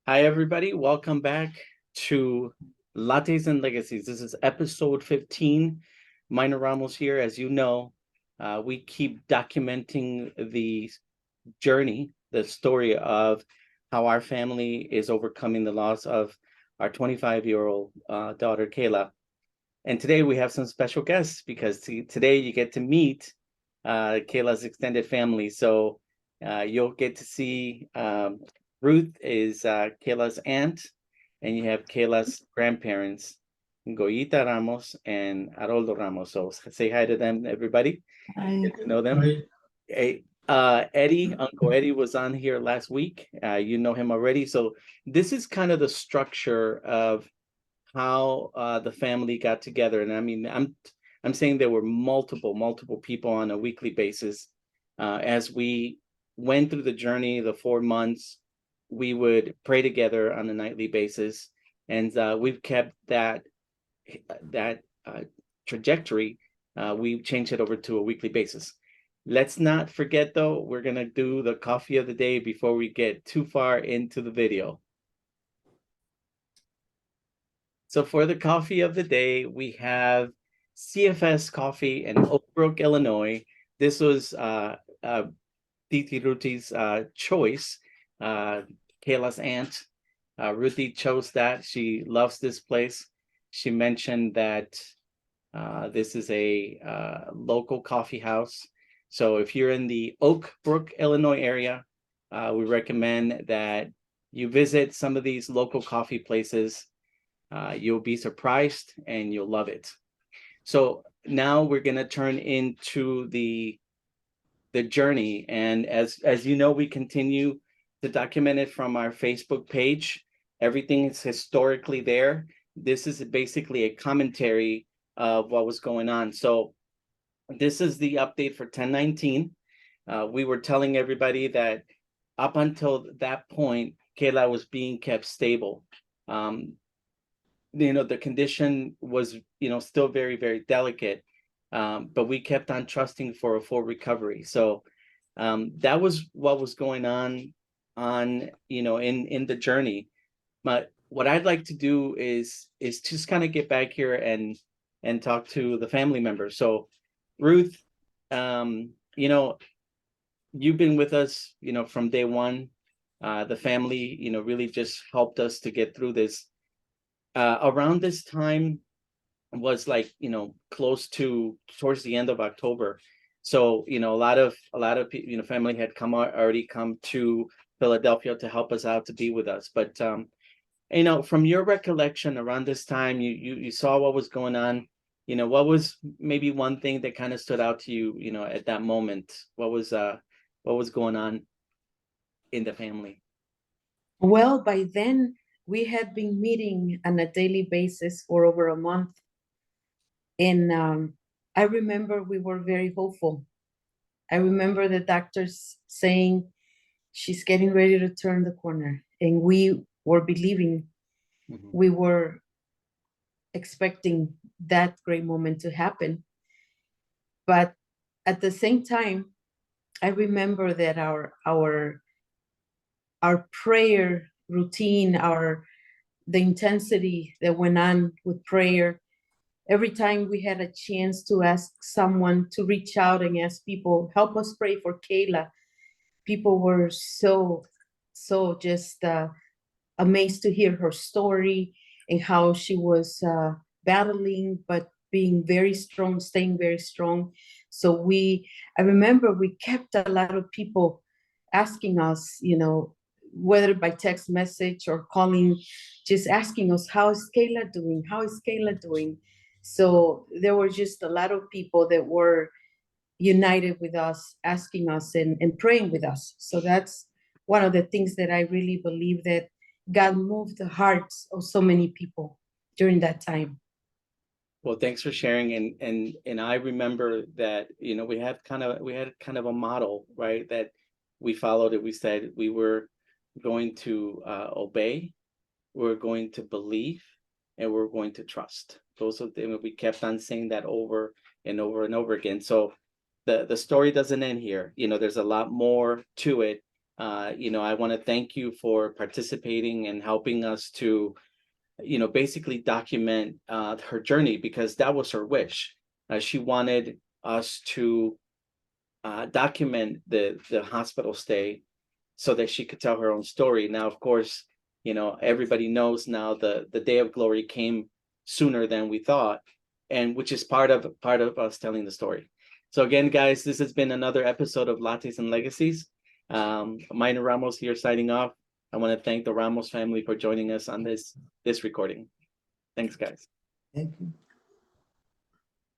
Hi, everybody. Welcome back to Lattes and Legacies. This is episode 15. Minor Ramos here. As you know, we keep documenting the journey, the story of how our family is overcoming the loss of our 25-year-old daughter, Kayla. And today we have some special guests because today you get to meet Kayla's extended family. So you'll get to see Ruth is Kayla's aunt, and you have Kayla's grandparents, Goyita Ramos and Haroldo Ramos. So say hi to them, everybody. Hi. Get to know them. Hi. Hey, Eddie, Uncle Eddie was on here last week. You know him already. So this is kind of the structure of how the family got together. And I mean, I'm saying there were multiple people on a weekly basis. As we went through the journey, the 4 months, we would pray together on a nightly basis, and we've kept that trajectory. We changed it over to a weekly basis. Let's not forget, though, we're gonna do the coffee of the day before we get too far into the video. So for the coffee of the day, we have CFS Coffee in Oak Brook, Illinois. This was Titi Ruti's choice. Kayla's aunt, Ruthie, chose that. She loves this place. She mentioned that this is a local coffee house. So if you're in the Oak Brook, Illinois area, we recommend that you visit some of these local coffee places. You'll be surprised and you'll love it. So now we're going to turn into the journey, and as you know, we continue to document it from our Facebook page. Everything is historically there. This is basically a commentary of what was going on. So this is the update for 10/19. We were telling everybody that up until that point, Kayla was being kept stable. The condition was, still very delicate, but we kept on trusting for a full recovery. So that was what was going on in the journey. But what I'd like to do is just kind of get back here and talk to the family members. So Ruth, you've been with us, from day one. The family, really just helped us to get through this. Around this time was like, close to towards the end of October. So, a lot of family had already come to Philadelphia to help us out, to be with us. But, from your recollection around this time, you saw what was going on. What was maybe one thing that kind of stood out to you, at that moment? What was going on in the family? Well, by then we had been meeting on a daily basis for over a month. And I remember we were very hopeful. I remember the doctors saying she's getting ready to turn the corner. And we were believing, we were expecting that great moment to happen. But at the same time, I remember that our prayer routine, the intensity that went on with prayer, every time we had a chance to ask someone to reach out and ask people, help us pray for Kayla, people were so just amazed to hear her story and how she was battling, but being very strong, staying very strong. So I remember we kept a lot of people asking us, whether by text message or calling, just asking us, how is Kayla doing? How is Kayla doing? So there were just a lot of people that were united with us, asking us and praying with us. So that's one of the things that I really believe, that God moved the hearts of so many people during that time. Well, thanks for sharing. And I remember that, we had kind of a model, right, that we followed. It. We said we were going to obey, we're going to believe, and we're going to trust. Those are the, we kept on saying that over and over again. So the story doesn't end here. There's a lot more to it. I want to thank you for participating and helping us to, basically document her journey, because that was her wish. She wanted us to document the hospital stay so that she could tell her own story. Now, of course, everybody knows now the day of glory came sooner than we thought, and which is part of us telling the story. So again, guys, this has been another episode of Lattes and Legacies. Minor Ramos here signing off. I want to thank the Ramos family for joining us on this recording. Thanks, guys. Thank you.